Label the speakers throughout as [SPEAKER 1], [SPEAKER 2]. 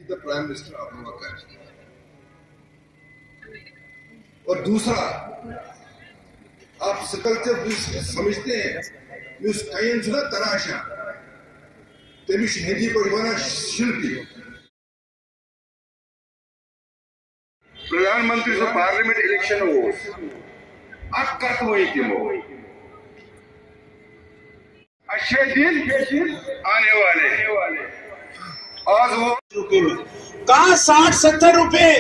[SPEAKER 1] The prime minister अपना कर। और दूसरा, आप सकल समझते हैं उस कयन सुना तराशा तमिश हिंदी पर वन शिल्पी प्रधानमंत्री से पार्लियामेंट इलेक्शन अक्कत वही तिमो अच्छे दिन आने वाले आज वो
[SPEAKER 2] कहाँ 60-70 रुपए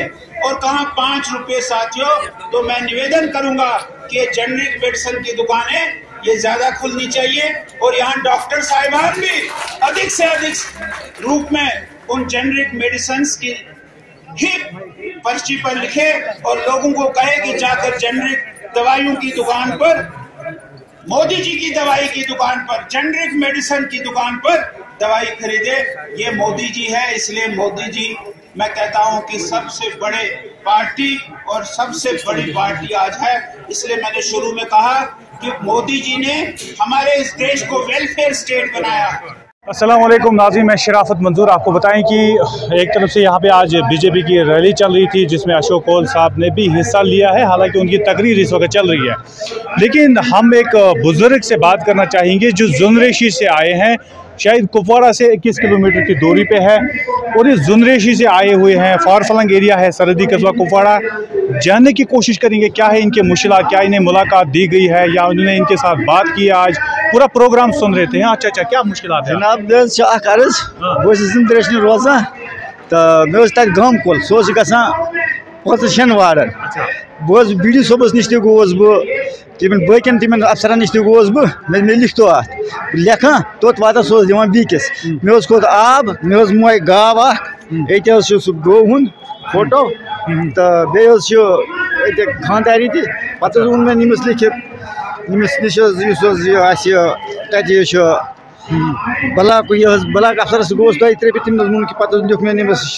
[SPEAKER 2] और कहाँ 5 रुपए साथियों। तो मैं निवेदन करूंगा कि जेनरिक मेडिसिन की दुकानें ये ज्यादा खुलनी चाहिए और यहाँ डॉक्टर साहिबान भी अधिक से अधिक रूप में उन जेनरिक मेडिसिन की ही पर्ची पर लिखे और लोगों को कहे कि जाकर जेनरिक दवाइयों की दुकान पर, मोदी जी की दवाई की दुकान पर, जेनरिक मेडिसिन की दुकान पर दवाई खरीदे। ये मोदी जी है, इसलिए मोदी जी मैं कहता हूं कि सबसे बड़े पार्टी और सबसे बड़ी पार्टी आज है। इसलिए मैंने शुरू में कहा कि मोदी जी ने हमारे इस देश को वेलफेयर स्टेट बनाया।
[SPEAKER 3] अस्सलाम वालेकुम नाज़रीन, मैं शराफत मंजूर। आपको बताएं कि एक तरफ से यहाँ पे आज बीजेपी की रैली चल रही थी जिसमें अशोक कोल साहब ने भी हिस्सा लिया है, हालांकि उनकी तकरीर इस वक्त चल रही है। लेकिन हम एक बुजुर्ग से बात करना चाहेंगे जो जुनरेशी से आए हैं, शायद कुपवाड़ा से 21 किलोमीटर की दूरी पे है और इस जुनरेशी से आए हुए हैं। फारफलंग एरिया है, सरहदी कस्बा कुपवाड़ा। जानने की कोशिश करेंगे क्या है इनके मुश्किलात, क्या इन्हें मुलाकात दी गई है या उन्होंने इनके साथ बात की। आज पूरा प्रोग्राम सुन रहे थे। अच्छा अच्छा, क्या मुश्किलात है
[SPEAKER 4] जनाब? बस जुनरेशी रोजान तो मे गम कोल सो गो शनवार बस बीडी सोबस नश गोस बह बकन तम अफसरन नश गोस बह मे लिखतो अत लेखा तोत वाता सो दिवान बीकिस मे खोत आब मे मोय गाव ये सह गो हुंद फोटो तो बे खानदारी पे ओन मे नमस लिखित नमस नश ब्लाक ब्लाक अफसरस गोस 2-3 तम वोन कि पे लिख मे नमस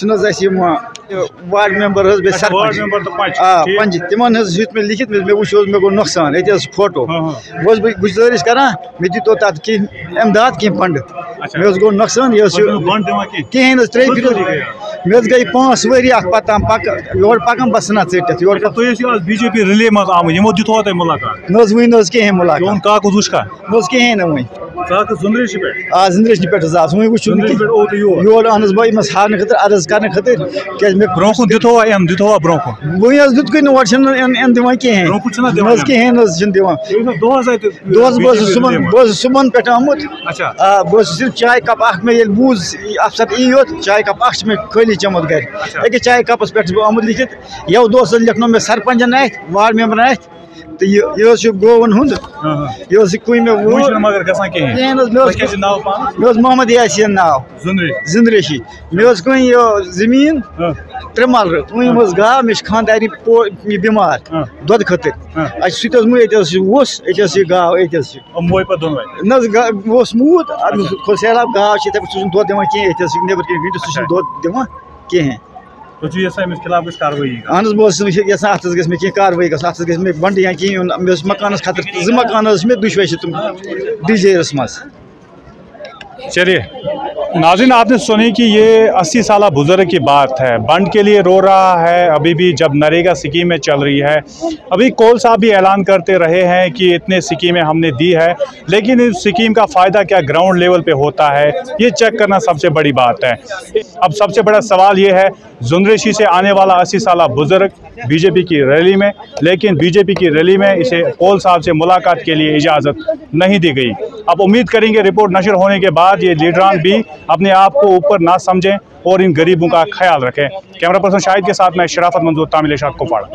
[SPEAKER 4] वार्ड मेंबर पंच तिमन हेत मे लिखित मे वो मे गो नुकसान ये फोटो बस गुजारिश करान मे दो तथ कह इमदाद कह फंड मे गो नुकसान कहें त्रे मे गई 5 वरी पता योर पकन बस ना ट
[SPEAKER 3] बीजेपी रिले मज आम यमो दिथो तुम मुलाकात
[SPEAKER 4] वन कहें मुलाकात
[SPEAKER 3] काकज वुशका
[SPEAKER 4] कहें ना वन
[SPEAKER 3] जुनरेशी पे
[SPEAKER 4] जुनरेशी पे वो योर अहन बह हारने खतर अर्ज करने खतर क्या
[SPEAKER 3] ब्रोह दिथो ब्रोह
[SPEAKER 4] वही दुतक और दिवान कहें बह सुबह पे आमुत बह सिर्फ चाय कप मे बूज अफसर ई योत चाय कप मे खाली चमुत घर अकिस चाय कपस पे आमुत लिखित यो दोस लिखनो मे सरपंचन अथ वार्ड मेंबर अथ तो यह गोवन हुंद यह कुम मे मोहम्मद यासीन नाव जुनरेशी मे कह जमीन 3 मरल वम गाव मे खानदारी बीमार दुध खतर सह वुस ये गाव ये मूत खो सैलाब गाव सह दुध दिवान कहें नबर कन सह दुध दिवान कहें अहन बस अत मे कार्रवाई गई मे बंड या कहें मे मकान खतर 2 मकान मे दुशवे तुम डीजेरस मज।
[SPEAKER 3] चलिए नाज़रीन, आपने सुनी कि ये 80 साल बुजुर्ग की बात है, बंड के लिए रो रहा है अभी भी जब नरेगा स्कीमें चल रही है। अभी कोल साहब भी ऐलान करते रहे हैं कि इतने स्कीमें हमने दी है, लेकिन इस स्कीम का फ़ायदा क्या ग्राउंड लेवल पे होता है ये चेक करना सबसे बड़ी बात है। अब सबसे बड़ा सवाल ये है, जुनरेशी से आने वाला 80 साल बुजुर्ग बीजेपी की रैली में, लेकिन बीजेपी की रैली में इसे कोल साहब से मुलाकात के लिए इजाज़त नहीं दी गई। अब उम्मीद करेंगे रिपोर्ट नशर होने के बाद ये लीडरान भी अपने आप को ऊपर ना समझें और इन गरीबों का ख्याल रखें। कैमरा पर्सन शाहिद के साथ मैं शराफत मंजूर, तामिल इरशाद, कुपवाड़ा।